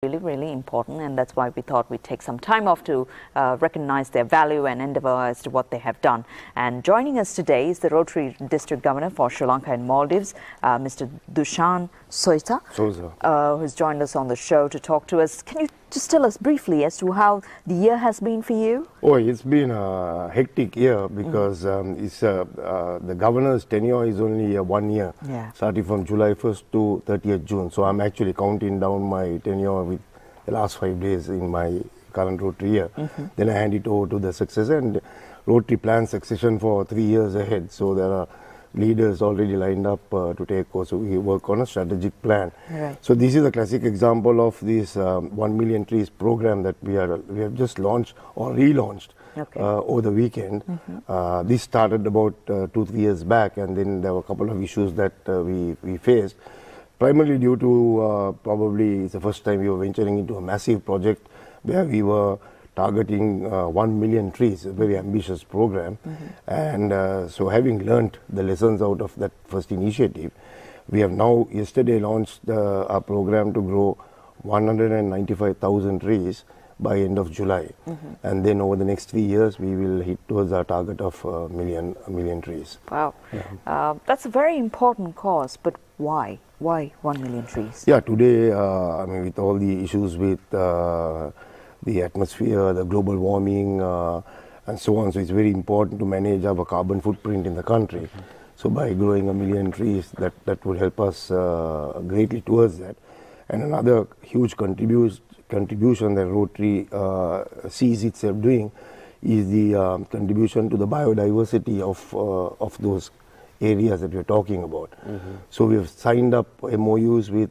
really, really important, and that's why we thought we'd take some time off to recognize their value and endeavor as to what they have done. And joining us today is the Rotary District Governor for Sri Lanka and Maldives, Mr. Dushan Soza, who's joined us on the show to talk to us. Can you just tell us briefly as to how the year has been for you? Oh, it's been a hectic year because the governor's tenure is only 1 year, starting from July 1st to 30th June. So I'm actually counting down my tenure with the last 5 days in my current Rotary year. Then I hand it over to the successor, and Rotary plans succession for 3 years ahead. So there are leaders already lined up to take over. So we work on a strategic plan. So this is a classic example of this 1 million trees program that we have just launched or relaunched over the weekend. This started about 2-3 years back, and then there were a couple of issues that we faced, primarily due to probably it's the first time we were venturing into a massive project where we were targeting 1 million trees, a very ambitious program. And so having learnt the lessons out of that first initiative, we have now yesterday launched our program to grow 195,000 trees by end of July. And then over the next 3 years, we will hit towards our target of a million trees. Wow. That's a very important cause, but why? Why 1 million trees? Yeah, today, I mean, with all the issues with the atmosphere, the global warming, and so on. So it's very important to manage our carbon footprint in the country. So by growing 1 million trees, that would help us greatly towards that. And another huge contribution that Rotary sees itself doing is the contribution to the biodiversity of those areas that we're talking about. So we have signed up MOUs with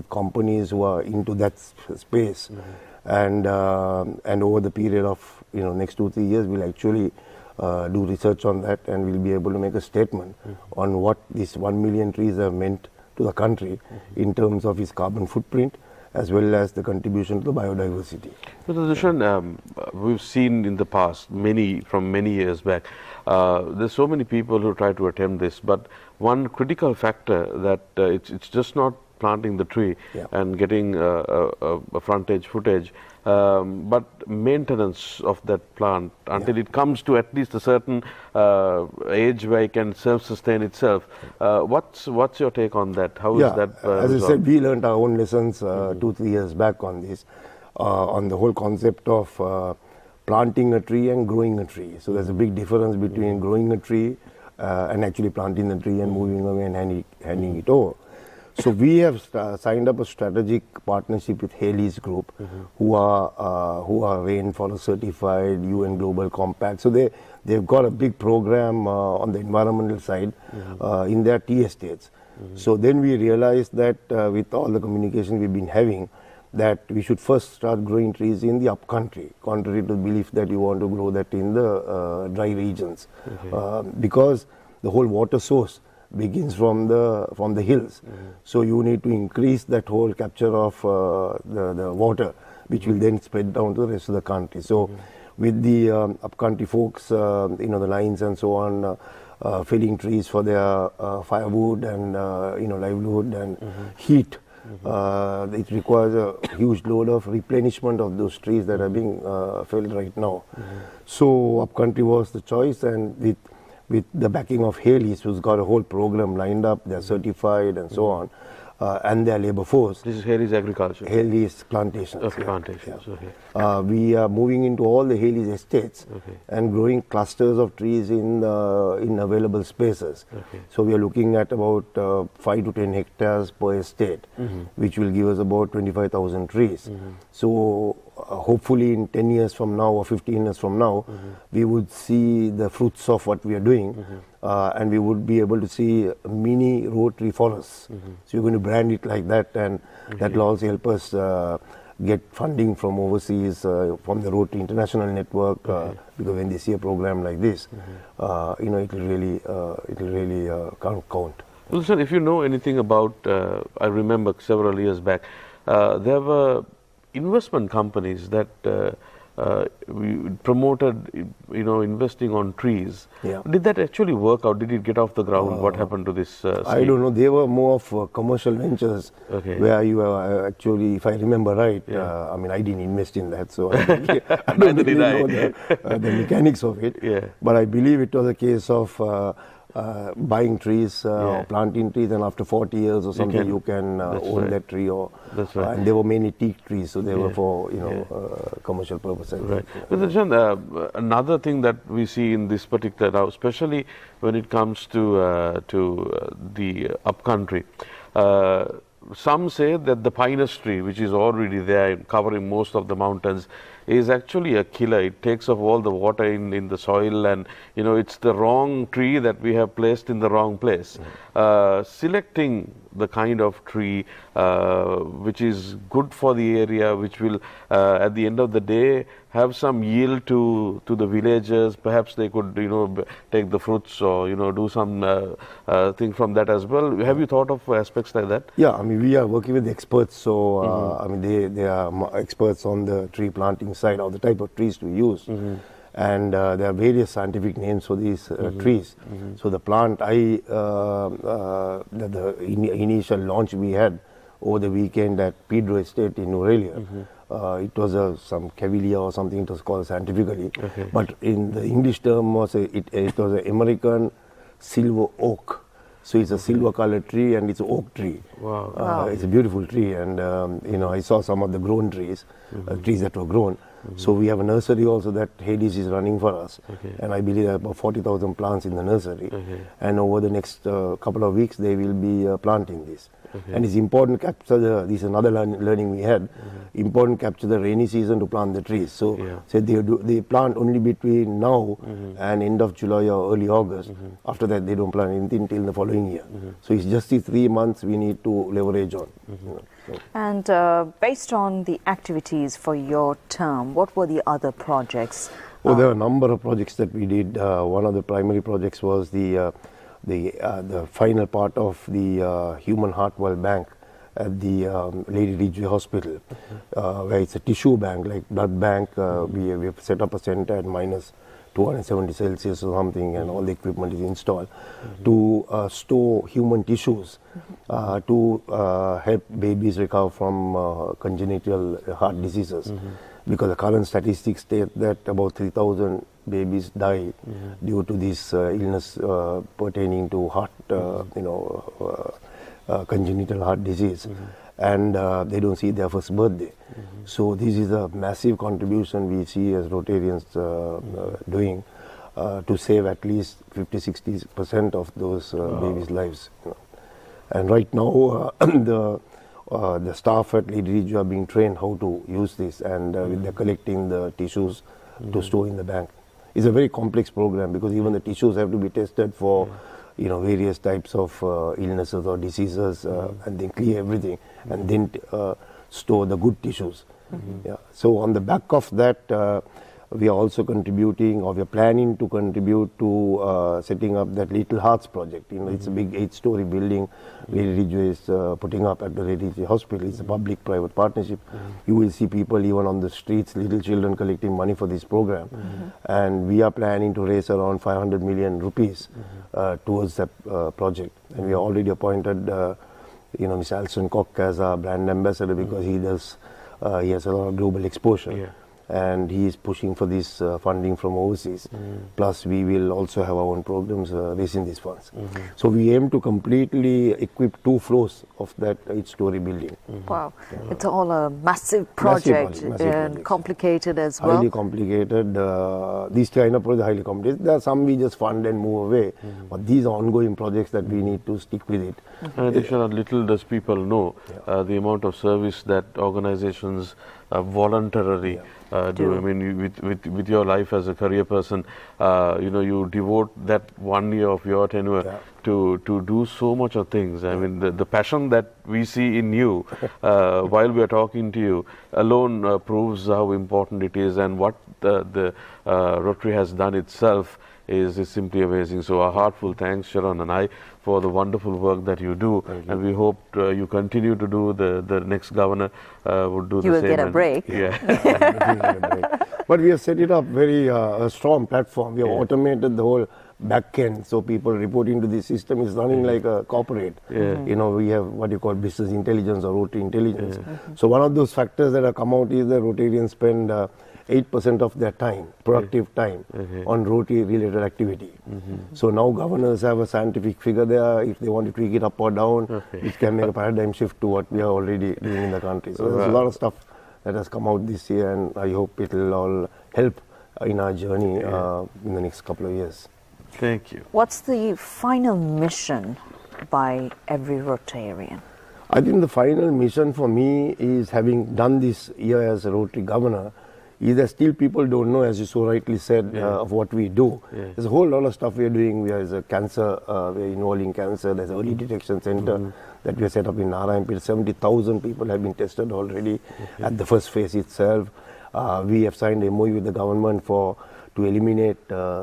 companies who are into that space. And over the period of next 2-3 years, we'll actually do research on that, and we'll be able to make a statement on what these 1 million trees have meant to the country in terms of its carbon footprint as well as the contribution to the biodiversity. Mr. Dushan, we've seen in the past, from many years back, there's so many people who try to attempt this, but one critical factor that it's just not planting the tree and getting a footage, but maintenance of that plant until it comes to at least a certain age where it can self-sustain itself. What's your take on that? How is that as I said, we learned our own lessons 2-3 years back on this, on the whole concept of planting a tree and growing a tree. So there's a big difference between growing a tree and actually planting the tree and moving away and handing it over. So we have signed up a strategic partnership with Haley's Group, who are rainforest certified, UN Global Compact. So they've got a big program on the environmental side in their tea estates. So then we realized that with all the communication we've been having, that we should first start growing trees in the upcountry, contrary to the belief that you want to grow that in the dry regions, because the whole water source begins from the hills. So you need to increase that whole capture of the water, which will then spread down to the rest of the country. So with the upcountry folks, the lines and so on, felling trees for their firewood and livelihood and heat, it requires a huge load of replenishment of those trees that are being felled right now. So upcountry was the choice, and with the backing of Haley's, who's got a whole program lined up, they're certified and so on, and their labor force. This is Haley's Agriculture? Haley's Plantations. Okay, plantations, we are moving into all the Haley's estates and growing clusters of trees in available spaces. So we are looking at about 5 to 10 hectares per estate, which will give us about 25,000 trees. So hopefully in 10 years from now or 15 years from now, we would see the fruits of what we are doing, and we would be able to see mini Rotary forests. So we're going to brand it like that, and that will also help us get funding from overseas, from the Rotary International Network, because when they see a program like this, it will really count. Well, sir, if you know anything about, I remember several years back, there were investment companies that we promoted, investing on trees. Yeah. Did that actually work out? Did it get off the ground? What happened to this scheme? I don't know. They were more of commercial ventures, where you are actually, if I remember right, I mean, I didn't invest in that, so I don't really know the mechanics of it. Yeah. But I believe it was a case of buying trees or planting trees, and after 40 years or something, you can own that tree. Or That's right. and they were mainly teak trees, so they were for commercial purposes. Right. But Dushan, another thing that we see in this particular, now, especially when it comes to the upcountry, some say that the pinus tree, which is already there covering most of the mountains, is actually a killer. It takes up all the water in the soil, and it's the wrong tree that we have placed in the wrong place. Selecting the kind of tree which is good for the area, which will at the end of the day have some yield to the villagers. Perhaps they could take the fruits, or do some thing from that as well. Have you thought of aspects like that? Yeah, I mean, we are working with experts, so I mean, they are experts on the tree planting side, or the type of trees to use. And there are various scientific names for these trees. So the plant, the initial launch we had over the weekend at Pedro Estate in Aurelia, it was some Cavalier or something, it was called scientifically. But in the English term, it was an American silver oak. So it's a silver colored tree, and it's an oak tree. Wow. It's a beautiful tree, and I saw some of the grown trees, trees that were grown. So we have a nursery also that Hades is running for us, and I believe there are about 40,000 plants in the nursery. And over the next couple of weeks, they will be planting this. And it's important to capture this is another learning we had. Important to capture the rainy season to plant the trees. So they plant only between now and end of July or early August. After that, they don't plant anything till the following year. So it's just the 3 months we need to leverage on. And based on the activities for your term, what were the other projects? Well, there are a number of projects that we did. One of the primary projects was the final part of the Human Heart Valve Bank at the Lady Ridgeway Hospital, where it's a tissue bank, like blood bank. We have set up a center at minus 270 Celsius or something, and all the equipment is installed to store human tissues to help babies recover from congenital heart diseases. Because the current statistics state that about 3,000 babies die due to this illness pertaining to heart, congenital heart disease, and they don't see their first birthday. So this is a massive contribution we see as Rotarians doing to save at least 50-60% of those babies' lives. And right now, the staff at Lady Ridge are being trained how to use this, and they're collecting the tissues to store in the bank. It's a very complex program, because even the tissues have to be tested for various types of illnesses or diseases, and then clear everything, and then store the good tissues. So on the back of that, we are also contributing, or we are planning to contribute to setting up that Little Hearts project. It's a big 8-story building Lady Ridgeway is putting up at the Lady Ridgeway Hospital. It's a public-private partnership. You will see people even on the streets, little children collecting money for this program. And we are planning to raise around 500 million rupees towards that project. And we have already appointed Mr. Alston Cock as our brand ambassador, because he has a lot of global exposure. And he is pushing for this funding from overseas. Plus, we will also have our own programs raising these funds. So we aim to completely equip 2 floors of that 8-story building. Wow, it's all a massive project, and complicated as well. Highly complicated. These kind of projects are highly complicated. There are some we just fund and move away, but these are ongoing projects that we need to stick with it. Dushan, little does people know the amount of service that organizations voluntarily do. I mean, with your life as a career person, you devote that 1 year of your tenure to do so much of things. I mean, the passion that we see in you while we are talking to you alone proves how important it is, and what the Rotary has done itself is simply amazing. So a heartful thanks, Sharon and I, for the wonderful work that you do. And we hope you continue to do. The next governor would do You the will same. get a break. Yeah. But we have set it up very a strong platform. We have automated the whole back end, so people reporting to the system is running like a corporate. You know, we have what you call business intelligence or Rotary intelligence. So one of those factors that have come out is that Rotarians spend 8% of their time, productive time, on Rotary related activity. So now governors have a scientific figure there. If they want to tweak it up or down, it can make a paradigm shift to what we are already doing in the country. So there's a lot of stuff that has come out this year, and I hope it will all help in our journey in the next couple of years. Thank you. What's the final mission by every Rotarian? I think the final mission for me is, having done this year as a Rotary governor, is that still people don't know, as you so rightly said, of what we do. There's a whole lot of stuff we are doing. We are as a cancer, we are involved in cancer. There's an early detection center that we have set up in Narayanpet. 70,000 people have been tested already at the first phase itself. We have signed a MOU with the government to eliminate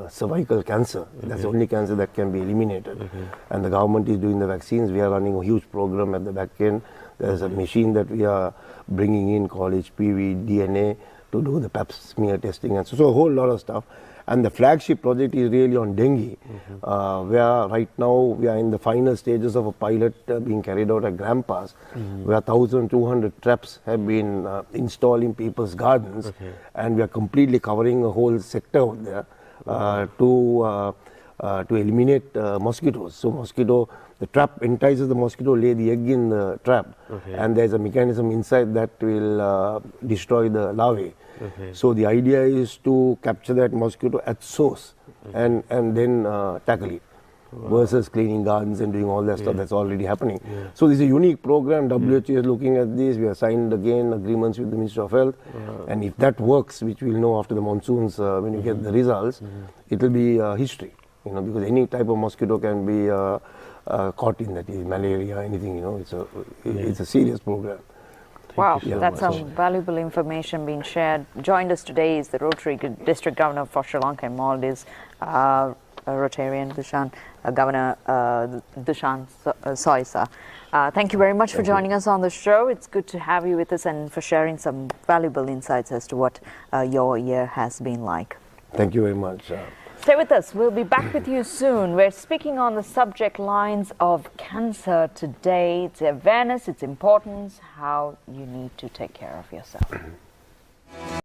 cervical cancer. That's the only cancer that can be eliminated. And the government is doing the vaccines. We are running a huge program at the back end. There's a machine that we are bringing in called HPV DNA to do the pap smear testing, and so a whole lot of stuff. And the flagship project is really on dengue, where right now we are in the final stages of a pilot being carried out at Gram Pass, where 1,200 traps have been installed in people's gardens, and we are completely covering a whole sector out there to eliminate mosquitoes. So the trap entices the mosquito, lay the egg in the trap, and there's a mechanism inside that will destroy the larvae. So the idea is to capture that mosquito at source and then tackle it, versus cleaning gardens and doing all that stuff that's already happening. So this is a unique program. WHO is looking at this. We have signed again agreements with the Ministry of Health, and if that works, which we'll know after the monsoons when you get the results, it will be history. You know, because any type of mosquito can be caught in that, malaria, anything. You know, it's a serious program. Wow, that's some valuable information being shared. Joined us today is the Rotary District Governor for Sri Lanka and Maldives, Rotarian Dushan, Governor Dushan Soza. Thank you very much for joining us on the show. It's good to have you with us and for sharing some valuable insights as to what your year has been like. Thank you very much. Stay with us. We'll be back with you soon. We're speaking on the subject lines of cancer today. Its awareness, its importance, how you need to take care of yourself.